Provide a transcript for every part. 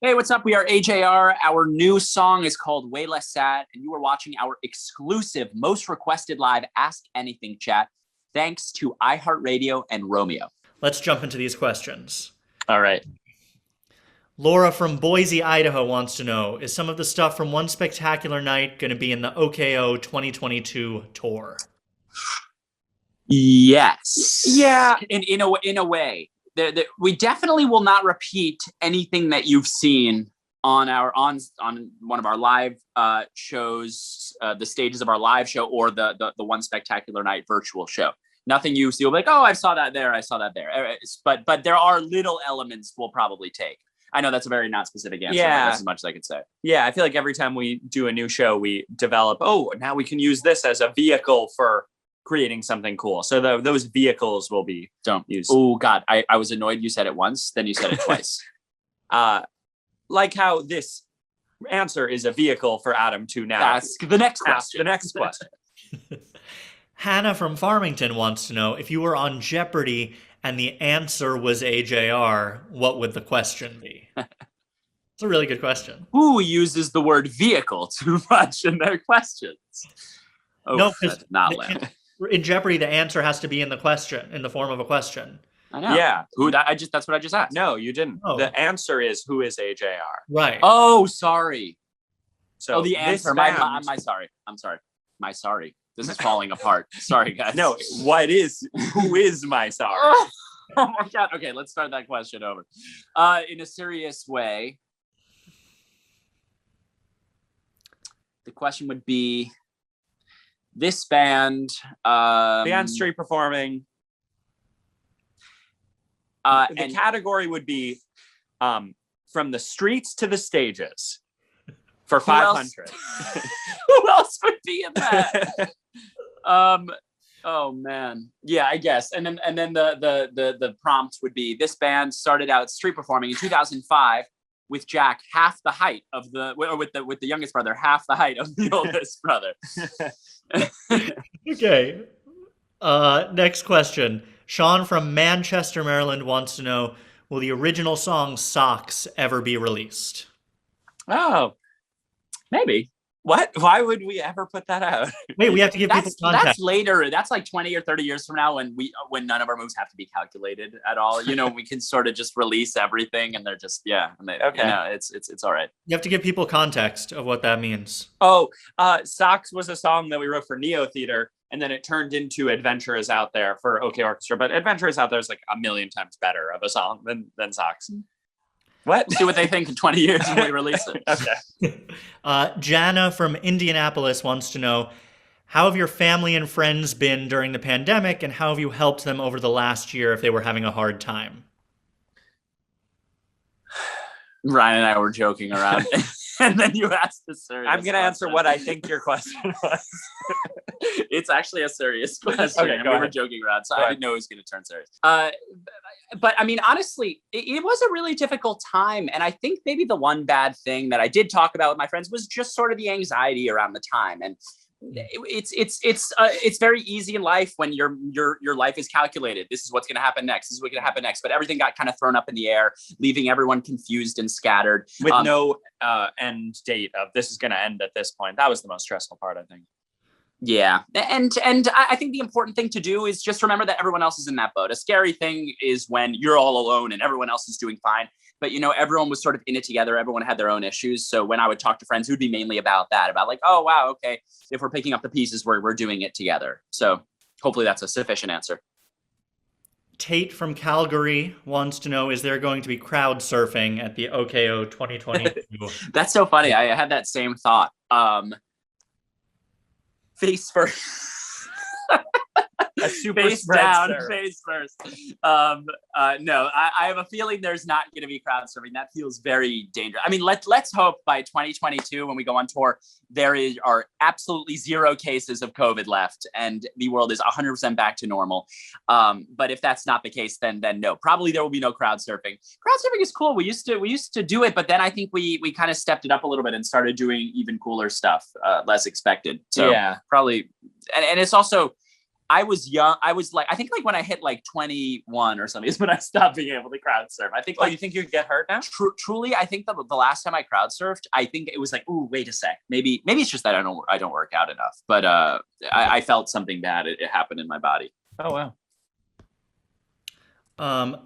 Hey, what's up? We are AJR. Our new song is called Way Less Sad, and you are watching our exclusive, most requested live Ask Anything chat, thanks to iHeart and Romeo. Let's jump into these questions. All right. Laura from Boise, Idaho wants to know, is some of the stuff from One Spectacular Night going to be in the OKO 2022 tour? Yes. Yeah, in a way. We definitely will not repeat anything that you've seen on one of our live shows, the stages of our live show, or the One Spectacular Night virtual show. Nothing you see will be like, oh, I saw that there. But there are little elements we'll probably take. I know that's a very not specific answer, but that's as much as I could say. Yeah, I feel like every time we do a new show, we develop, now we can use this as a vehicle for creating something cool. So those vehicles will be used. Oh, God, I was annoyed you said it once, then you said it twice. Like how this answer is a vehicle for Adam to now ask the next question. The next question. Hannah from Farmington wants to know, if you were on Jeopardy and the answer was AJR, what would the question be? It's a really good question. Who uses the word vehicle too much in their questions? Oh, no, because in Jeopardy, the answer has to be in the question, in the form of a question. I know. Yeah. That's what I just asked. No, you didn't. Oh. The answer is, who is AJR? Right. Oh, sorry. So the answer. I'm sorry. This is falling apart. Sorry, guys. No, who is my sorry? Oh my God. Okay, let's start that question over. In a serious way, the question would be, this band... band street performing. The category would be from the streets to the stages for 500. Who else would be in that? Oh man, yeah, I guess. And then the prompt would be, this band started out street performing in 2005 with Jack half the height of with the youngest brother half the height of the oldest brother. Okay. Next question. Sean from Manchester, Maryland wants to know, will the original song Socks ever be released? Oh, maybe. What? Why would we ever put that out? Wait, we have to give people context. That's later. That's like 20 or 30 years from now when none of our moves have to be calculated at all. You know, we can sort of just release everything and they're just, okay. You know, it's all right. You have to give people context of what that means. Oh, Socks was a song that we wrote for Neo Theater, and then it turned into Adventure is Out There for OK Orchestra. But Adventure is Out There is like a million times better of a song than Socks. What? See what they think in 20 years when we release it. Okay. Jana from Indianapolis wants to know, how have your family and friends been during the pandemic, and how have you helped them over the last year if they were having a hard time? Ryan and I were joking around. And then you asked the serious I'm going to answer what I think your question was. It's actually a serious question. Okay, we were joking around, so I didn't know it was going to turn serious. But I mean, honestly, it was a really difficult time. And I think maybe the one bad thing that I did talk about with my friends was just sort of the anxiety around the time. And it's very easy in life when your life is calculated. This is what's going to happen next. This is what's going to happen next. But everything got kind of thrown up in the air, leaving everyone confused and scattered with no end date of this is going to end at this point. That was the most stressful part, I think. Yeah. And I think the important thing to do is just remember that everyone else is in that boat. A scary thing is when you're all alone and everyone else is doing fine. But, you know, everyone was sort of in it together. Everyone had their own issues. So when I would talk to friends, it would be mainly about that, about like, oh, wow, okay, if we're picking up the pieces, we're doing it together. So hopefully that's a sufficient answer. Tate from Calgary wants to know, is there going to be crowd surfing at the OKO 2022? That's so funny. I had that same thought. Face first. A super face down, face first. No, I have a feeling there's not going to be crowd surfing. That feels very dangerous. I mean, let's hope by 2022, when we go on tour, there are absolutely zero cases of COVID left, and the world is 100% back to normal. But if that's not the case, then no, probably there will be no crowd surfing. Crowd surfing is cool. We used to do it, but then I think we kind of stepped it up a little bit and started doing even cooler stuff, less expected. So yeah, probably, and it's also. I was young. I was like, I think like when I hit like 21 or something is when I stopped being able to crowd surf. I think you think you'd get hurt now? Truly, I think the last time I crowd surfed, I think it was like, ooh, wait a sec. Maybe it's just that I don't work out enough. But I felt something bad. It happened in my body. Oh, wow.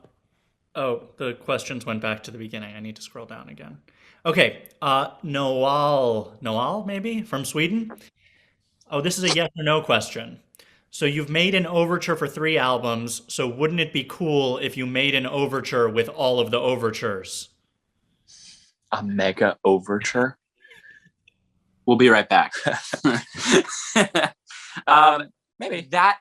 The questions went back to the beginning. I need to scroll down again. Okay. Noal, maybe from Sweden. Oh, this is a yes or no question. So you've made an overture for 3 albums, so wouldn't it be cool if you made an overture with all of the overtures? A mega overture? We'll be right back. Maybe. That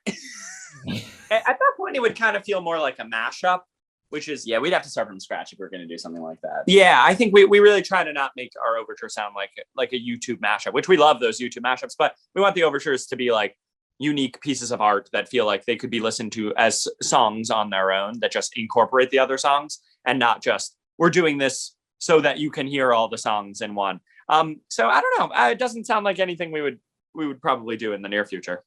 At that point, it would kind of feel more like a mashup, which is... Yeah, we'd have to start from scratch if we're going to do something like that. Yeah, I think we really try to not make our overture sound like a YouTube mashup, which we love those YouTube mashups, but we want the overtures to be like unique pieces of art that feel like they could be listened to as songs on their own that just incorporate the other songs and not just, we're doing this so that you can hear all the songs in one. So I don't know. It doesn't sound like anything we would probably do in the near future.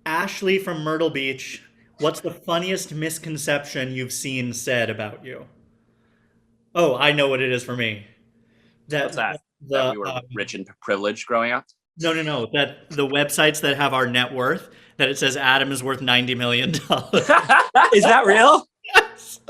Ashley from Myrtle Beach, what's the funniest misconception you've seen said about you? Oh, I know what it is for me. What's that? That we were rich and privileged growing up? No. That the websites that have our net worth, that it says Adam is worth $90 million. Is that real? Yes.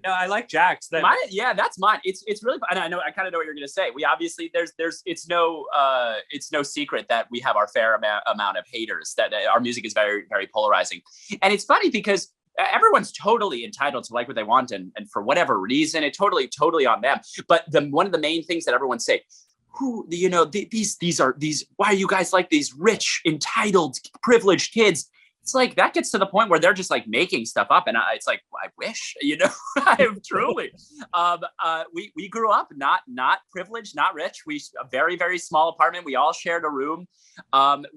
No, I like Jack's. That's mine. It's really fun. I know. I kind of know what you're going to say. We obviously it's no secret that we have our fair amount of haters. That our music is very, very polarizing, and it's funny because everyone's totally entitled to like what they want, and for whatever reason, it's totally on them. But one of the main things that everyone say, these why are you guys like these rich, entitled, privileged kids? It's like that gets to the point where they're just like making stuff up, and it's like, I wish, I am truly. We grew up not privileged, not rich. A very, very small apartment. We all shared a room.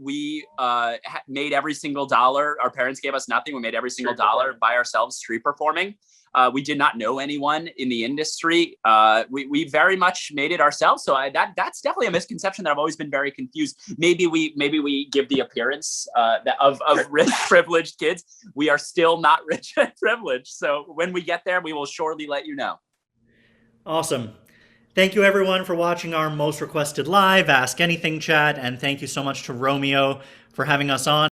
We made every single dollar. Our parents gave us nothing. We made every single dollar by ourselves, street performing. We did not know anyone in the industry. We very much made it ourselves. So that's definitely a misconception that I've always been very confused. Maybe we give the appearance of rich, privileged kids. We are still not rich and privileged. So when we get there, we will surely let you know. Awesome. Thank you everyone for watching our most requested live Ask Anything chat, and thank you so much to Romeo for having us on.